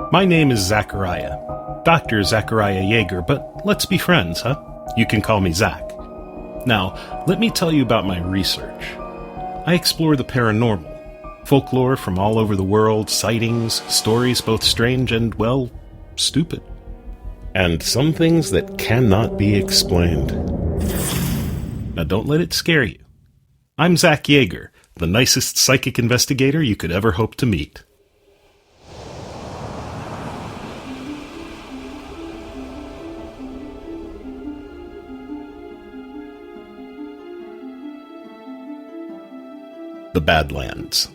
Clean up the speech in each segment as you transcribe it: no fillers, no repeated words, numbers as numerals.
My name is Zachariah. Dr. Zachariah Jaeger, but let's be friends, huh? You can call me Zach. Now, let me tell you about my research. I explore the paranormal, folklore from all over the world, sightings, stories both strange and, well, stupid. And some things that cannot be explained. Now don't let it scare you. I'm Zach Jaeger, the nicest psychic investigator you could ever hope to meet. The Badlands.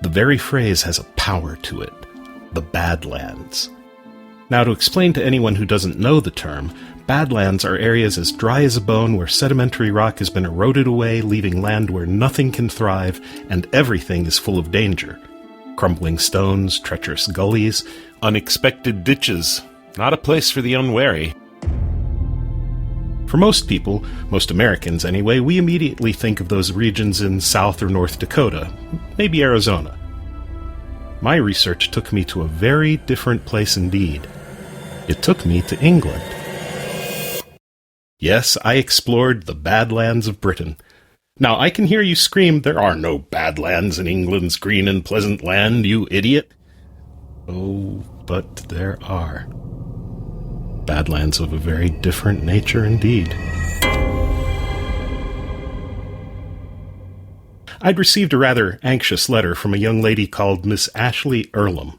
The very phrase has a power to it. The Badlands. Now, to explain to anyone who doesn't know the term, Badlands are areas as dry as a bone where sedimentary rock has been eroded away, leaving land where nothing can thrive and everything is full of danger. Crumbling stones, treacherous gullies, unexpected ditches. Not a place for the unwary. For most people, most Americans anyway, we immediately think of those regions in South or North Dakota, maybe Arizona. My research took me to a very different place indeed. It took me to England. Yes, I explored the Badlands of Britain. Now, I can hear you scream, "There are no Badlands in England's green and pleasant land, you idiot." Oh, but there are. Badlands of a very different nature indeed. I'd received a rather anxious letter from a young lady called Miss Ashley Earlham.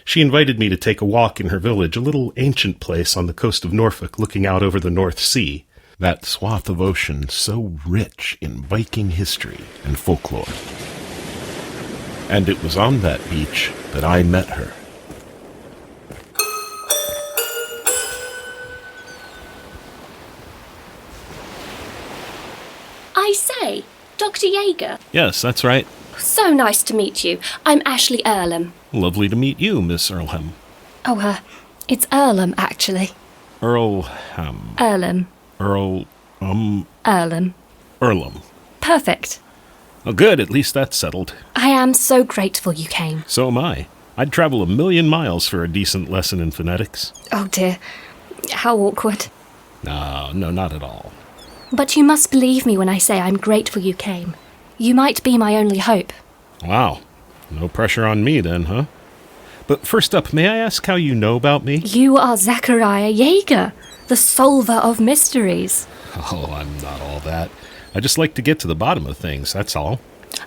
She invited me to take a walk in her village, a little ancient place on the coast of Norfolk looking out over the North Sea, that swath of ocean so rich in Viking history and folklore. And it was on that beach that I met her. I say, Dr. Jaeger. Yes, that's right. So nice to meet you. I'm Ashley Earlham. Lovely to meet you, Miss Earlham. Oh, it's Earlham, actually. Earlham. Earlham. Earlham. Earlham. Perfect. Oh, good. At least that's settled. I am so grateful you came. So am I. I'd travel 1,000,000 miles for a decent lesson in phonetics. Oh, dear. How awkward. No, not at all. But you must believe me when I say I'm grateful you came. You might be my only hope. Wow. No pressure on me then, huh? But first up, may I ask how you know about me? You are Zachariah Jaeger, the solver of mysteries. Oh, I'm not all that. I just like to get to the bottom of things, that's all.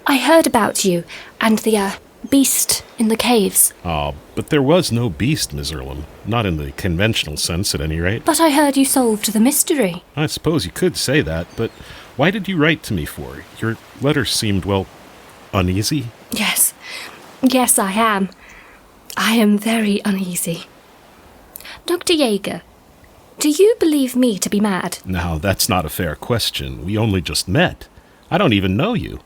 I heard about you and the, beast in the caves. Oh, but there was no beast, Miss Earlham. Not in the conventional sense, at any rate. But I heard you solved the mystery. I suppose you could say that, but why did you write to me for? Your letter seemed, well, uneasy. Yes, I am. I am very uneasy. Dr. Jaeger, do you believe me to be mad? Now, that's not a fair question. We only just met. I don't even know you.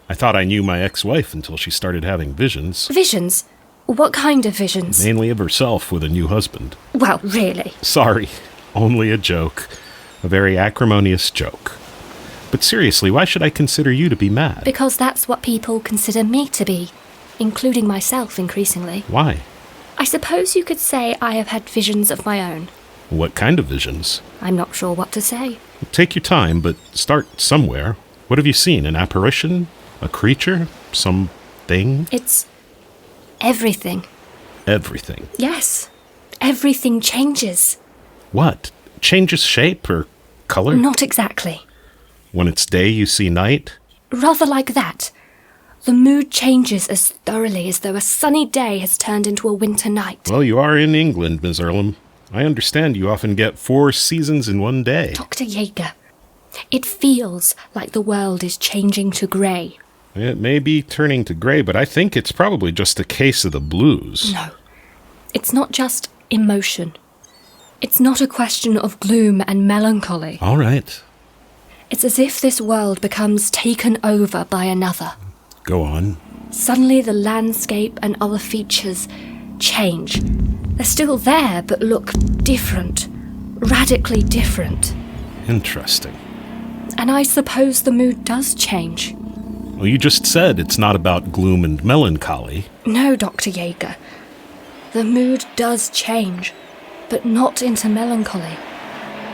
I thought I knew my ex-wife until she started having visions. Visions? What kind of visions? Mainly of herself with a new husband. Well, really? Sorry, only a joke. A very acrimonious joke. But seriously, why should I consider you to be mad? Because that's what people consider me to be, including myself increasingly. Why? I suppose you could say I have had visions of my own. What kind of visions? I'm not sure what to say. Take your time, but start somewhere. What have you seen? An apparition? A creature? Something? It's everything. Everything? Yes. Everything changes. What? Changes shape or color? Not exactly. When it's day, you see night? Rather like that. The mood changes as thoroughly as though a sunny day has turned into a winter night. Well, you are in England, Miss Earlham. I understand you often get 4 seasons in one day. Dr. Jaeger, it feels like the world is changing to grey. It may be turning to grey, but I think it's probably just a case of the blues. No. It's not just emotion. It's not a question of gloom and melancholy. All right. It's as if this world becomes taken over by another. Go on. Suddenly the landscape and other features change. They're still there, but look different. Radically different. Interesting. And I suppose the mood does change. Well, you just said it's not about gloom and melancholy. No, Dr. Jaeger. the mood does change, but not into melancholy.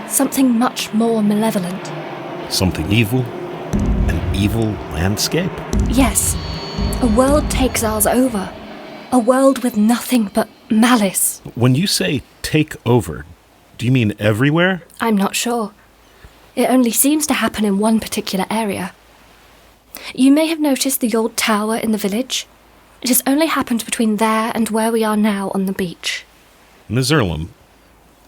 Something much more malevolent. Something evil? An evil landscape? Yes. A world takes ours over. A world with nothing but malice. When you say take over, do you mean everywhere? I'm not sure. It only seems to happen in one particular area. You may have noticed the old tower in the village. It has only happened between there and where we are now on the beach. Ms. Earlham,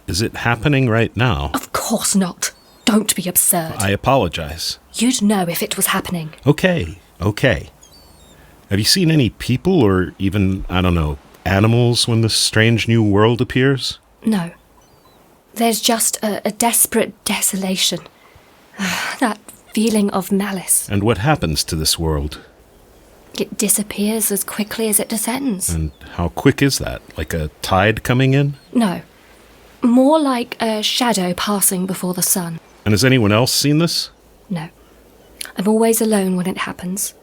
is it happening right now? Of course not. Don't be absurd. I apologize. You'd know if it was happening. Okay. Have you seen any people or even, animals when this strange new world appears? No. There's just a desperate desolation. That feeling of malice. And what happens to this world? It disappears as quickly as it descends. And how quick is that? Like a tide coming in? No. More like a shadow passing before the sun. And has anyone else seen this? No. I'm always alone when it happens.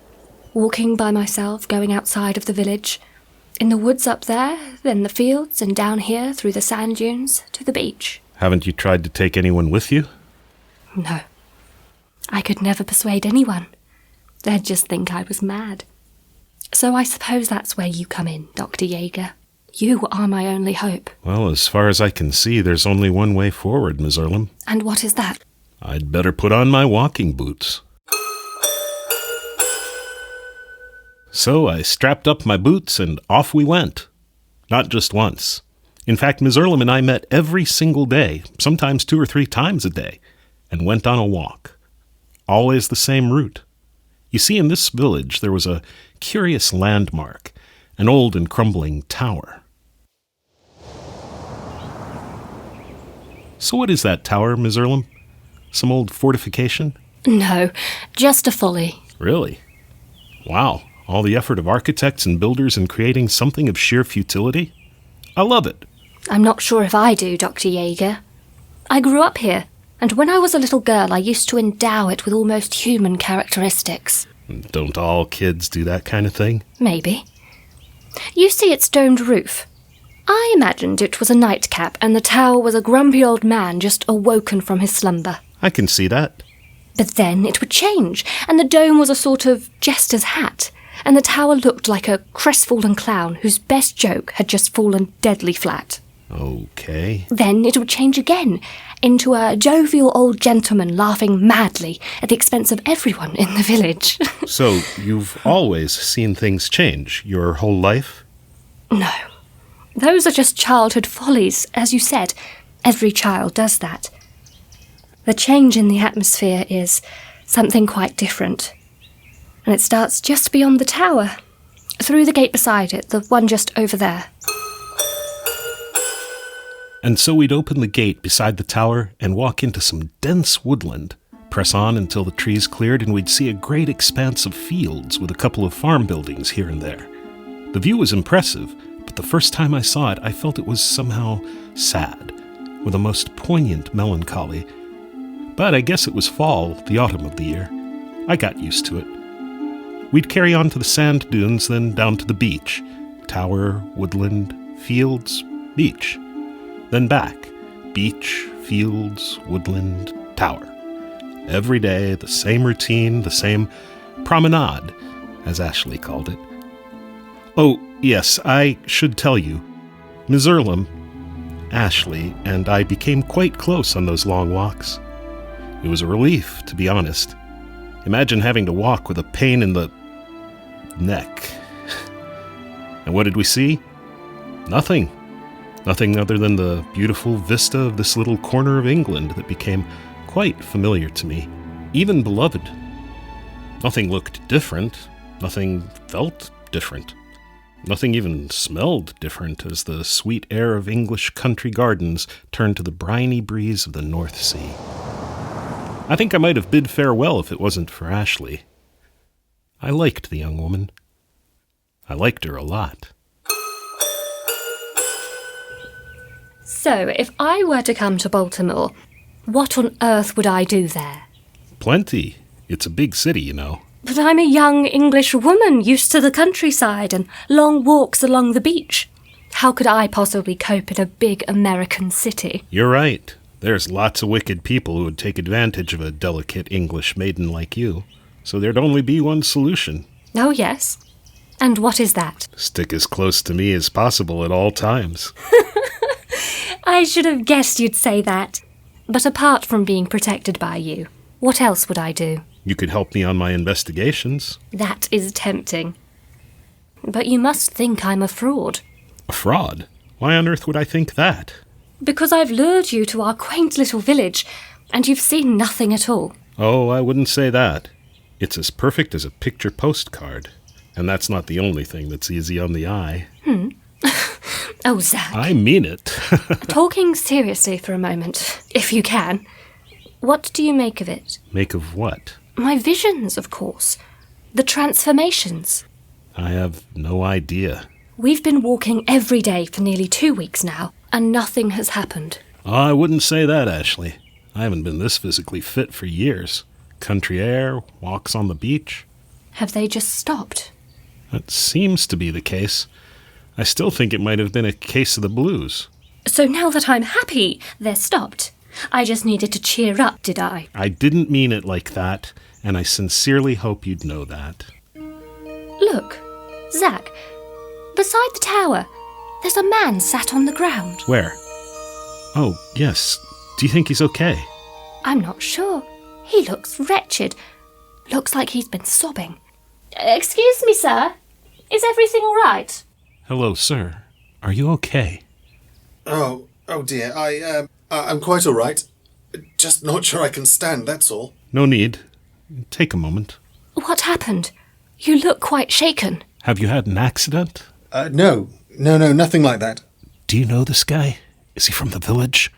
Walking by myself, going outside of the village. In the woods up there, then the fields, and down here through the sand dunes to the beach. Haven't you tried to take anyone with you? No. I could never persuade anyone. They'd just think I was mad. So I suppose that's where you come in, Dr. Jaeger. You are my only hope. Well, as far as I can see, there's only one way forward, Ms. Earlham. And what is that? I'd better put on my walking boots. So I strapped up my boots and off we went. Not just once. In fact, Ms. Earlham and I met every single day, sometimes 2 or 3 times a day, and went on a walk. Always the same route. You see, in this village there was a curious landmark, an old and crumbling tower. So what is that tower, Ms. Earlham? Some old fortification? No, just a folly. Really? Wow, all the effort of architects and builders in creating something of sheer futility? I love it. I'm not sure if I do, Dr. Jaeger. I grew up here, and when I was a little girl I used to endow it with almost human characteristics. Don't all kids do that kind of thing? Maybe. You see its domed roof. I imagined it was a nightcap and the tower was a grumpy old man just awoken from his slumber. I can see that. But then it would change, and the dome was a sort of jester's hat, and the tower looked like a crestfallen clown whose best joke had just fallen deadly flat. Okay. Then it would change again, into a jovial old gentleman laughing madly at the expense of everyone in the village. So you've always seen things change your whole life? No. Those are just childhood follies, as you said. Every child does that. The change in the atmosphere is something quite different. And it starts just beyond the tower, through the gate beside it, the one just over there. And so we'd open the gate beside the tower and walk into some dense woodland, press on until the trees cleared, and we'd see a great expanse of fields with a couple of farm buildings here and there. The view was impressive, but the first time I saw it, I felt it was somehow sad, with a most poignant melancholy. But I guess it was fall, the autumn of the year. I got used to it. We'd carry on to the sand dunes, then down to the beach. Tower, woodland, fields, beach. Then back. Beach, fields, woodland, tower. Every day, the same routine, the same promenade, as Ashley called it. Oh, yes, I should tell you. Ms. Earlham, Ashley, and I became quite close on those long walks. It was a relief, to be honest. Imagine having to walk with a pain in the neck. And what did we see? Nothing. Nothing other than the beautiful vista of this little corner of England that became quite familiar to me, even beloved. Nothing looked different. Nothing felt different. Nothing even smelled different as the sweet air of English country gardens turned to the briny breeze of the North Sea. I think I might have bid farewell if it wasn't for Ashley. I liked the young woman. I liked her a lot. So, if I were to come to Baltimore, what on earth would I do there? Plenty. It's a big city, you know. But I'm a young English woman used to the countryside and long walks along the beach. How could I possibly cope in a big American city? You're right. There's lots of wicked people who would take advantage of a delicate English maiden like you. So there'd only be one solution. Oh, yes. And what is that? Stick as close to me as possible at all times. I should have guessed you'd say that. But apart from being protected by you, what else would I do? You could help me on my investigations. That is tempting. But you must think I'm a fraud. A fraud? Why on earth would I think that? Because I've lured you to our quaint little village, and you've seen nothing at all. Oh, I wouldn't say that. It's as perfect as a picture postcard. And that's not the only thing that's easy on the eye. Oh, Zach. I mean it. Talking seriously for a moment, if you can. What do you make of it? Make of what? My visions, of course. The transformations. I have no idea. We've been walking every day for nearly 2 weeks now, and nothing has happened. Oh, I wouldn't say that, Ashley. I haven't been this physically fit for years. Country air, walks on the beach. Have they just stopped? That seems to be the case. I still think it might have been a case of the blues. So now that I'm happy, they're stopped. I just needed to cheer up, did I? I didn't mean it like that, and I sincerely hope you'd know that. Look, Zach, beside the tower, there's a man sat on the ground. Where? Oh, yes. Do you think he's okay? I'm not sure. He looks wretched. Looks like he's been sobbing. Excuse me, sir. Is everything all right? Hello, sir. Are you okay? Oh dear. I'm quite all right. Just not sure I can stand, that's all. No need. Take a moment. What happened? You look quite shaken. Have you had an accident? No, nothing like that. Do you know this guy? Is he from the village?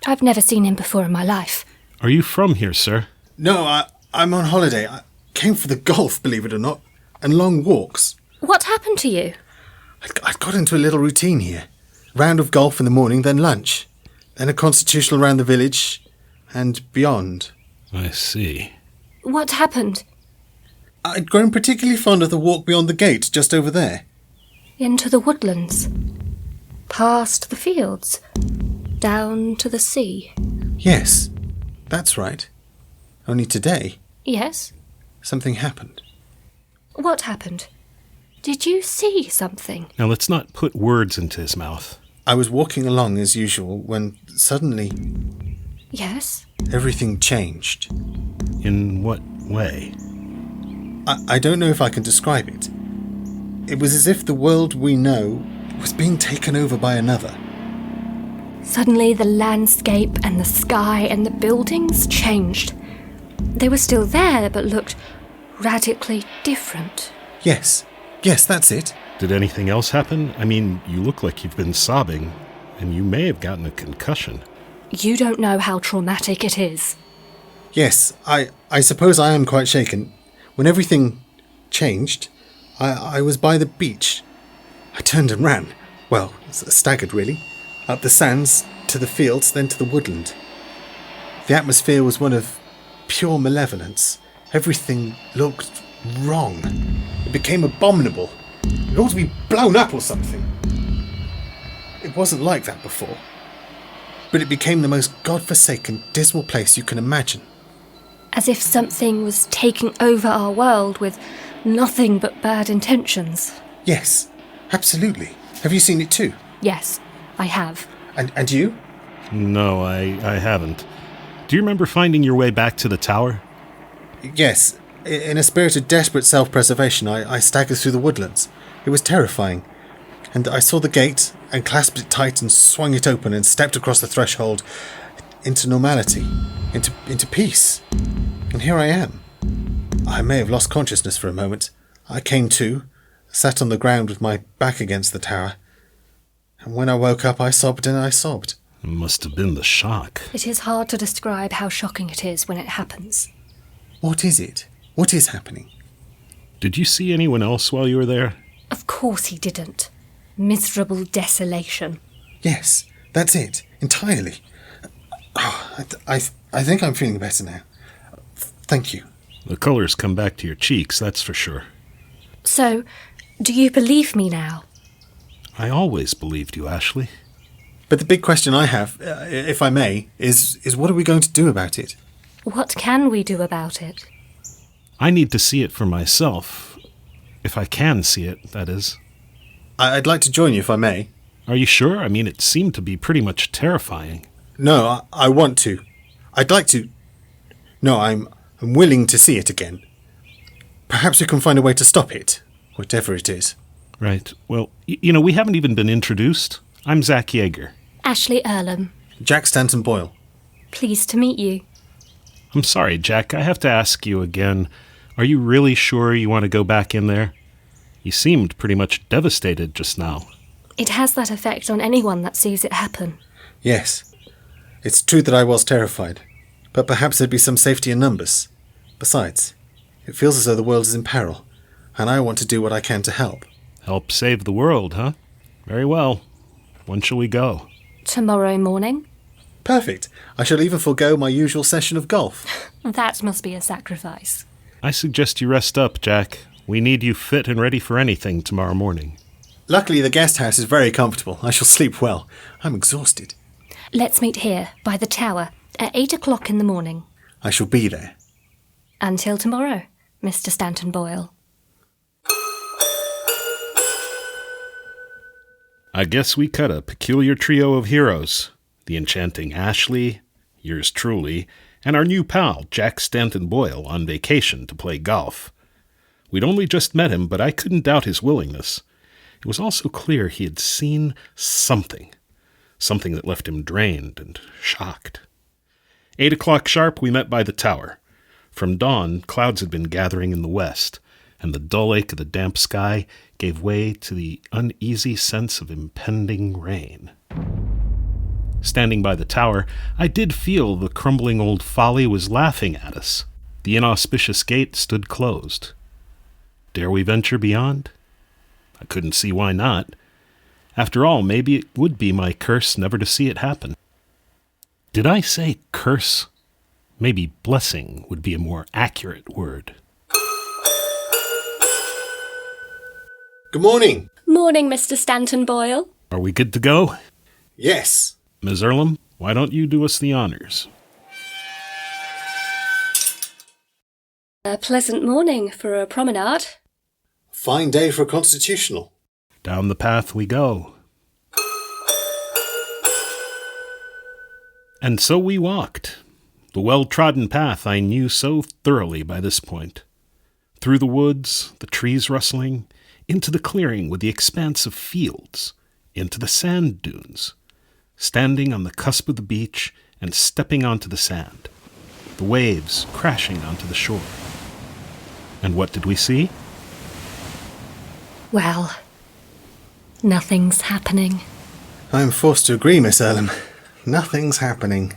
I've never seen him before in my life. Are you from here, sir? No, I'm on holiday. I came for the golf, believe it or not, and long walks. What happened to you? I'd got into a little routine here. Round of golf in the morning, then lunch. Then a constitutional round the village, and beyond. I see. What happened? I'd grown particularly fond of the walk beyond the gate, just over there. Into the woodlands. Past the fields. Down to the sea. Yes, that's right. Only today, Yes? something happened. What happened? Did you see something? Now let's not put words into his mouth. I was walking along as usual when suddenly Yes? everything changed. In what way? I don't know if I can describe it. It was as if the world we know was being taken over by another. Suddenly the landscape and the sky and the buildings changed. They were still there, but looked radically different. Yes, that's it. Did anything else happen? I mean, you look like you've been sobbing, and you may have gotten a concussion. You don't know how traumatic it is. Yes, I suppose I am quite shaken. When everything changed, I was by the beach. I turned and ran. Well, staggered really. Up the sands, to the fields, then to the woodland. The atmosphere was one of pure malevolence. Everything looked wrong. It became abominable. It ought to be blown up or something. It wasn't like that before. But it became the most godforsaken, dismal place you can imagine. As if something was taking over our world with nothing but bad intentions. Yes, absolutely. Have you seen it too? Yes, I have. And you? No, I haven't. Do you remember finding your way back to the tower? Yes. In a spirit of desperate self-preservation, I staggered through the woodlands. It was terrifying. And I saw the gate and clasped it tight and swung it open and stepped across the threshold into normality, into peace. And here I am. I may have lost consciousness for a moment. I came to, sat on the ground with my back against the tower. And when I woke up, I sobbed and I sobbed. It must have been the shock. It is hard to describe how shocking it is when it happens. What is it? What is happening? Did you see anyone else while you were there? Of course he didn't. Miserable desolation. Yes, that's it. Entirely. Oh, I think I'm feeling better now. Thank you. The color's come back to your cheeks, that's for sure. So, do you believe me now? I always believed you, Ashley. But the big question I have, if I may, is what are we going to do about it? What can we do about it? I need to see it for myself. If I can see it, that is. I'd like to join you if I may. Are you sure? I mean, it seemed to be pretty much terrifying. No, I want to. I'd like to... No, I'm willing to see it again. Perhaps we can find a way to stop it, whatever it is. Right. Well, we haven't even been introduced. I'm Zach Jaeger. Ashley Earlham. Jack Stanton Boyle. Pleased to meet you. I'm sorry, Jack. I have to ask you again. Are you really sure you want to go back in there? You seemed pretty much devastated just now. It has that effect on anyone that sees it happen. Yes. It's true that I was terrified. But perhaps there'd be some safety in numbers. Besides, it feels as though the world is in peril, and I want to do what I can to help. Help save the world, huh? Very well. When shall we go? Tomorrow morning? Perfect. I shall even forego my usual session of golf. That must be a sacrifice. I suggest you rest up, Jack. We need you fit and ready for anything tomorrow morning. Luckily, the guest house is very comfortable. I shall sleep well. I'm exhausted. Let's meet here, by the tower, at 8 o'clock in the morning. I shall be there. Until tomorrow, Mr. Stanton Boyle. I guess we cut a peculiar trio of heroes. The enchanting Ashley, yours truly, and our new pal, Jack Stanton Boyle, on vacation to play golf. We'd only just met him, but I couldn't doubt his willingness. It was also clear he had seen something that left him drained and shocked. 8 o'clock sharp, we met by the tower. From dawn, clouds had been gathering in the west, and the dull ache of the damp sky gave way to the uneasy sense of impending rain. Standing by the tower, I did feel the crumbling old folly was laughing at us. The inauspicious gate stood closed. Dare we venture beyond? I couldn't see why not. After all, maybe it would be my curse never to see it happen. Did I say curse? Maybe blessing would be a more accurate word. Good morning. Morning, Mr. Stanton Boyle. Are we good to go? Yes. Ms. Earlham, why don't you do us the honors? A pleasant morning for a promenade. Fine day for a constitutional. Down the path we go. And so we walked, the well-trodden path I knew so thoroughly by this point. Through the woods, the trees rustling, into the clearing with the expanse of fields, into the sand dunes, standing on the cusp of the beach and stepping onto the sand, the waves crashing onto the shore. And what did we see? Well, nothing's happening. I'm forced to agree, Miss Earlham. Nothing's happening.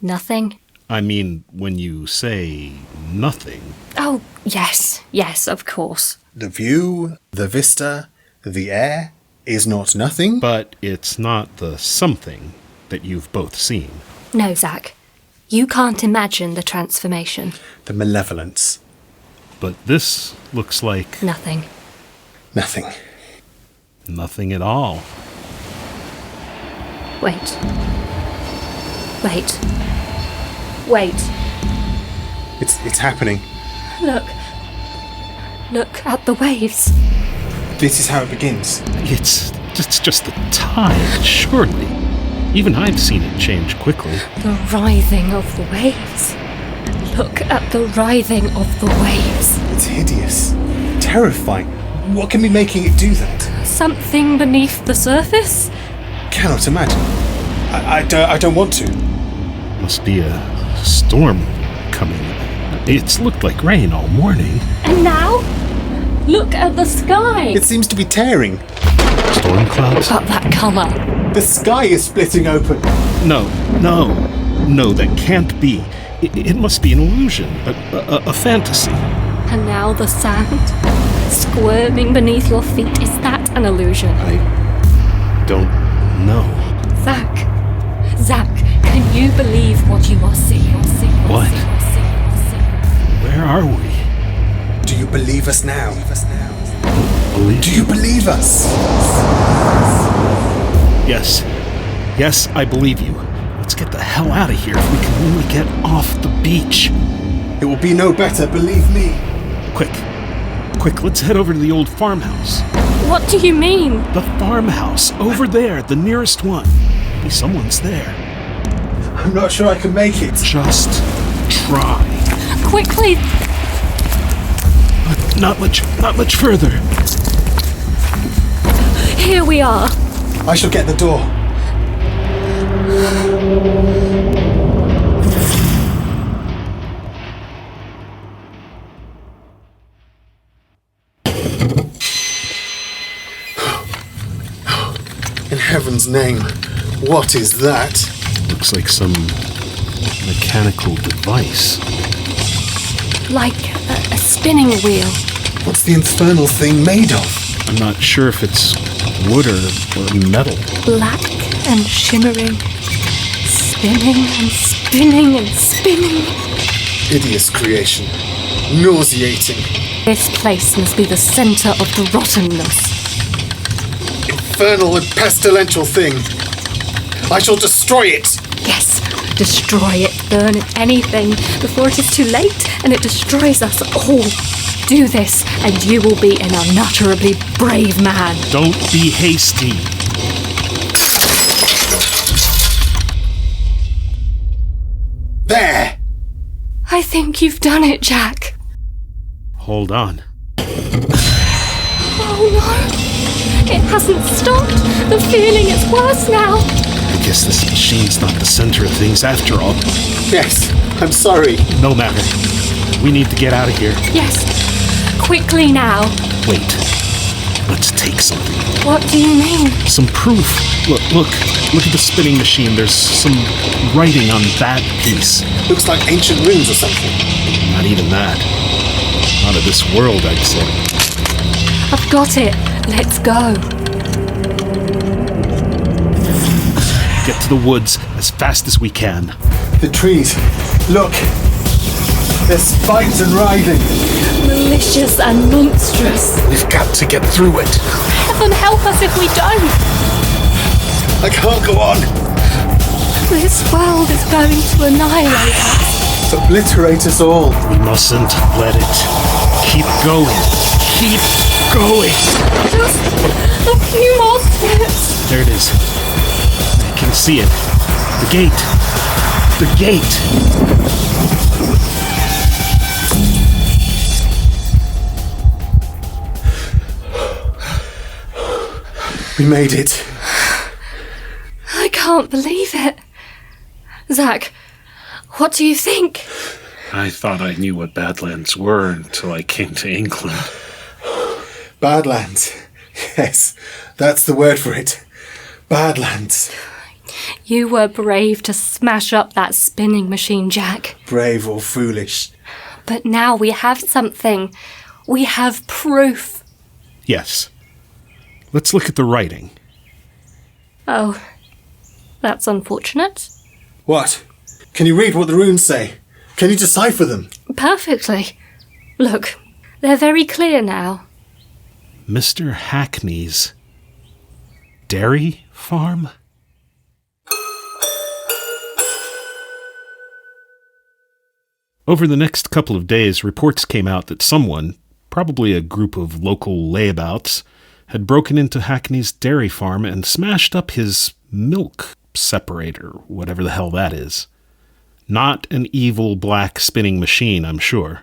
Nothing? I mean, when you say nothing... Oh, yes, of course. The view, the vista, the air is not nothing. But it's not the something that you've both seen. No, Zach. You can't imagine the transformation. The malevolence. But this looks like... Nothing. Nothing. Nothing at all. Wait. It's happening. Look at the waves. This is how it begins. It's just the tide, surely. Even I've seen it change quickly. The writhing of the waves. Look at the writhing of the waves. It's hideous. Terrifying. What can be making it do that? Something beneath the surface? Cannot imagine. I don't want to. Must be a storm coming. It's looked like rain all morning. And now? Look at the sky! It seems to be tearing. Storm clouds? But that colour. The sky is splitting open. No, that can't be. It must be an illusion, a fantasy. And now the sand, squirming beneath your feet. Is that an illusion? I don't know. Zach, can you believe what you are seeing? What? Where are we? Do you believe us now? believe. Do you believe us? Yes. Yes, I believe you. Let's get the hell out of here if we can only get off the beach. It will be no better, believe me. Quick, let's head over to the old farmhouse. What do you mean? The farmhouse, over there, the nearest one. Maybe someone's there. I'm not sure I can make it. Just try. Quickly! Not much further. Here we are. I shall get the door. In heaven's name, what is that? Looks like some mechanical device. Like a spinning wheel. What's the infernal thing made of? I'm not sure if it's wood or metal. Black and shimmering. Spinning and spinning and spinning. Hideous creation. Nauseating. This place must be the centre of the rottenness. Infernal and pestilential thing. I shall destroy it. Yes, destroy it, burn it, anything, before it is too late and it destroys us all. Do this, and you will be an unutterably brave man. Don't be hasty. There! I think you've done it, Jack. Hold on. Oh no! It hasn't stopped. The feeling is worse now. I guess this machine's not the center of things after all. Yes, I'm sorry. No matter. We need to get out of here. Yes, quickly now. Wait. Let's take something. What do you mean? Some proof. Look at the spinning machine. There's some writing on that piece. Looks like ancient runes or something. Not even that. Out of this world, I'd say. I've got it. Let's go. Get to the woods as fast as we can. The trees. Look. They're spiked and writhing. Malicious and monstrous. We've got to get through it. Heaven help us if we don't. I can't go on. This world is going to annihilate us. Obliterate us all. We mustn't let it. Keep going. Keep going. Just a few more steps. There it is. I can see it. The gate. The gate. We made it. I can't believe it. Zach, what do you think? I thought I knew what Badlands were until I came to England. Badlands. Yes, that's the word for it. Badlands. You were brave to smash up that spinning machine, Jack. Brave or foolish. But now we have something. We have proof. Yes. Let's look at the writing. Oh, that's unfortunate. What? Can you read what the runes say? Can you decipher them? Perfectly. Look, they're very clear now. Mr. Hackney's dairy farm? Over the next couple of days, reports came out that someone, probably a group of local layabouts, had broken into Hackney's dairy farm and smashed up his milk separator, whatever the hell that is. Not an evil black spinning machine, I'm sure.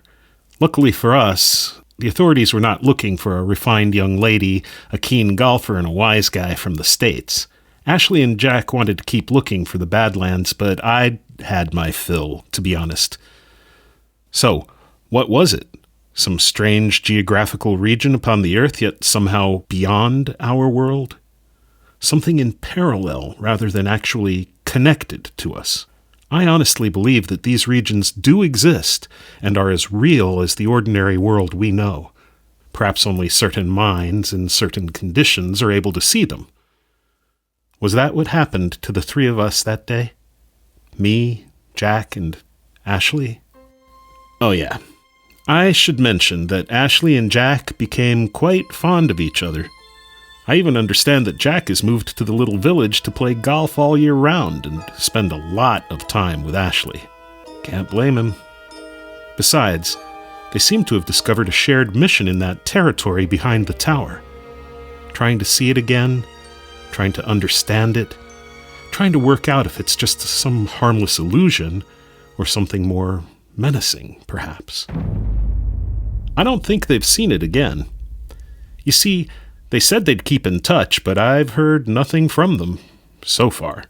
Luckily for us, the authorities were not looking for a refined young lady, a keen golfer, and a wise guy from the States. Ashley and Jack wanted to keep looking for the Badlands, but I'd had my fill, to be honest. So, what was it? Some strange geographical region upon the Earth, yet somehow beyond our world? Something in parallel rather than actually connected to us. I honestly believe that these regions do exist and are as real as the ordinary world we know. Perhaps only certain minds in certain conditions are able to see them. Was that what happened to the three of us that day? Me, Jack, and Ashley? Oh yeah. I should mention that Ashley and Jack became quite fond of each other. I even understand that Jack has moved to the little village to play golf all year round and spend a lot of time with Ashley. Can't blame him. Besides, they seem to have discovered a shared mission in that territory behind the tower. Trying to see it again, trying to understand it, trying to work out if it's just some harmless illusion or something more menacing, perhaps. I don't think they've seen it again. You see, they said they'd keep in touch, but I've heard nothing from them, so far.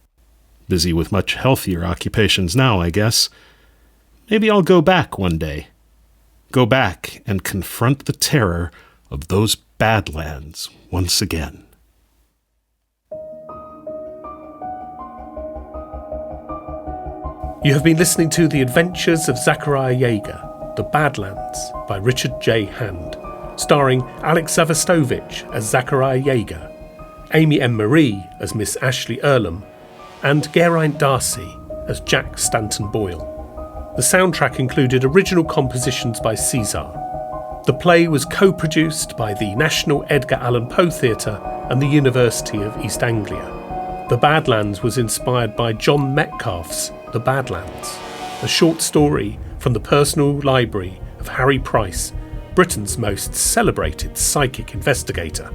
Busy with much healthier occupations now, I guess. Maybe I'll go back one day. Go back and confront the terror of those Badlands once again. You have been listening to The Adventures of Zachariah Jaeger, The Badlands, by Richard J. Hand, starring Alex Zavostovich as Zachariah Jaeger, Amy M. Marie as Miss Ashley Earlham, and Geraint Darcy as Jack Stanton Boyle. The soundtrack included original compositions by Seesar. The play was co-produced by the National Edgar Allan Poe Theatre and the University of East Anglia. The Badlands was inspired by John Metcalf's The Badlands, a short story from the personal library of Harry Price, Britain's most celebrated psychic investigator.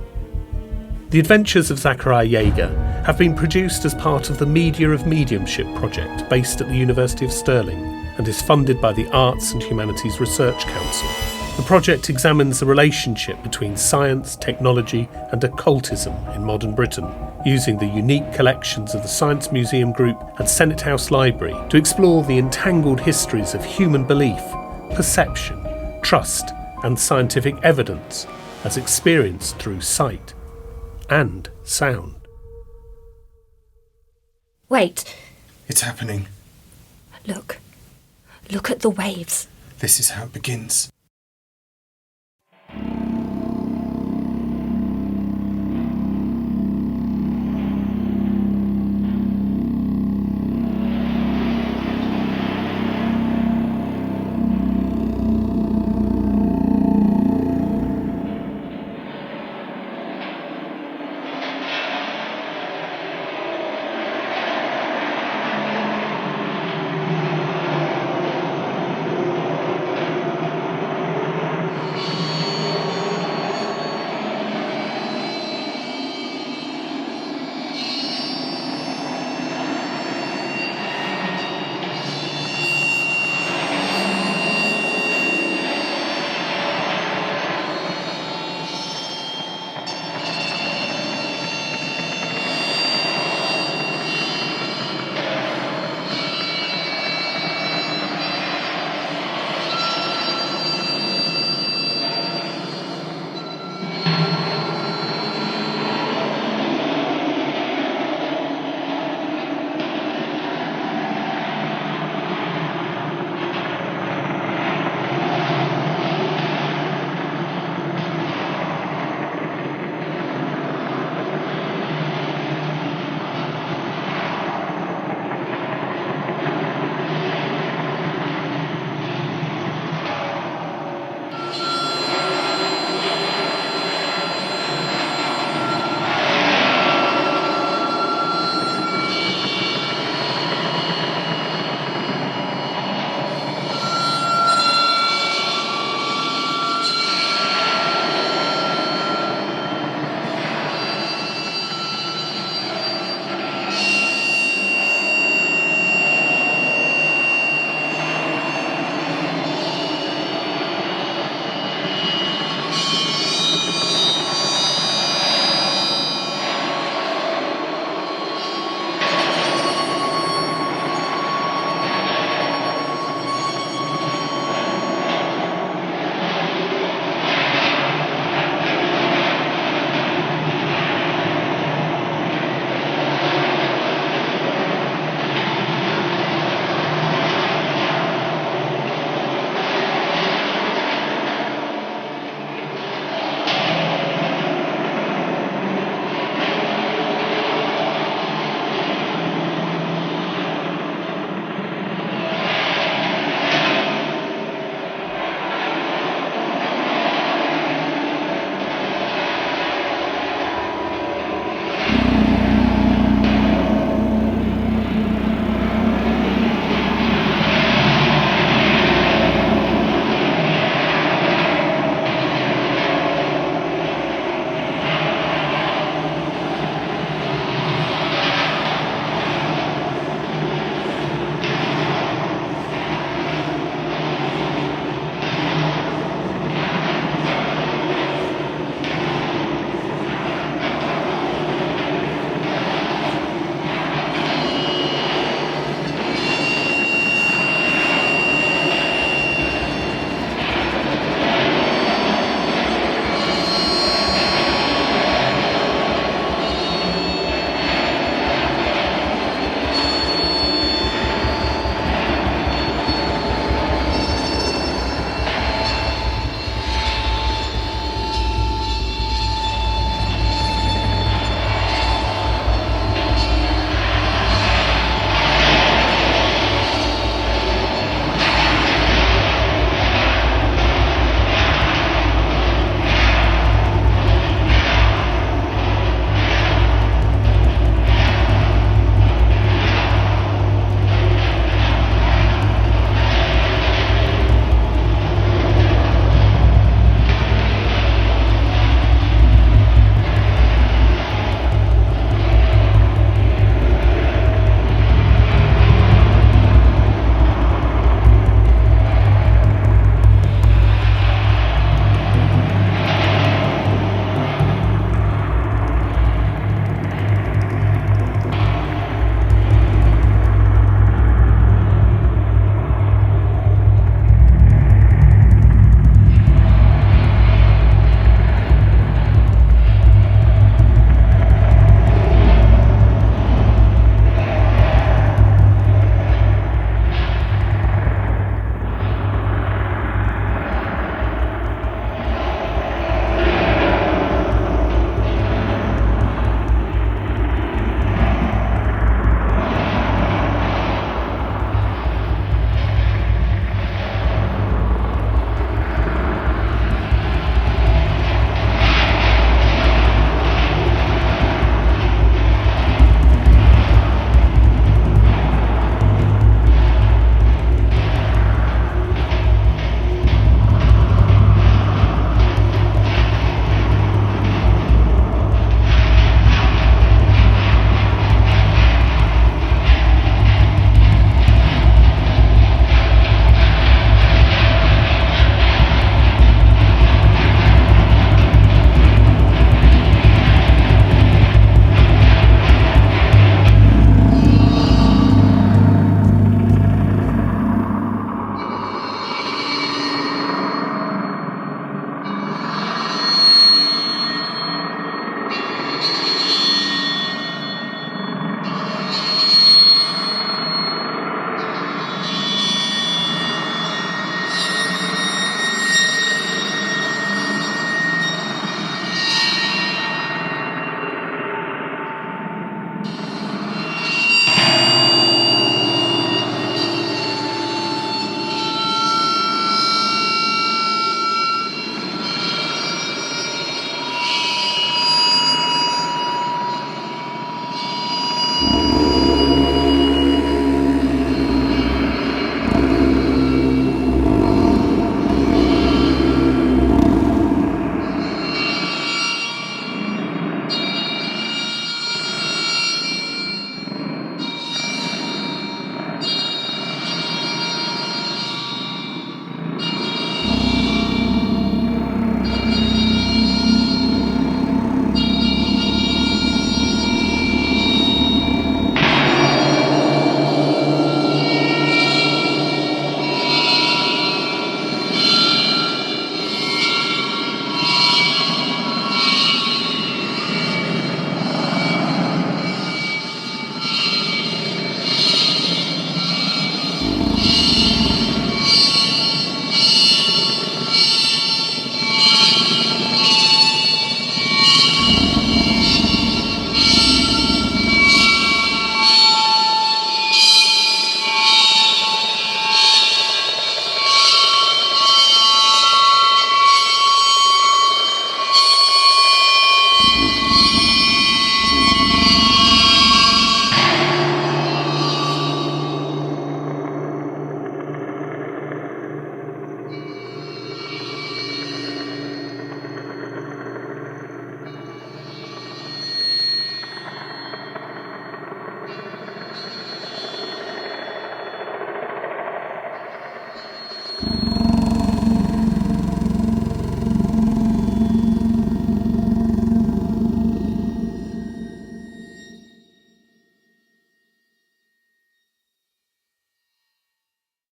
The Adventures of Zachariah Jaeger have been produced as part of the Media of Mediumship project based at the University of Stirling and is funded by the Arts and Humanities Research Council. The project examines the relationship between science, technology and occultism in modern Britain, using the unique collections of the Science Museum Group and Senate House Library to explore the entangled histories of human belief, perception, trust and scientific evidence as experienced through sight and sound. Wait. It's happening. Look. Look at the waves. This is how it begins.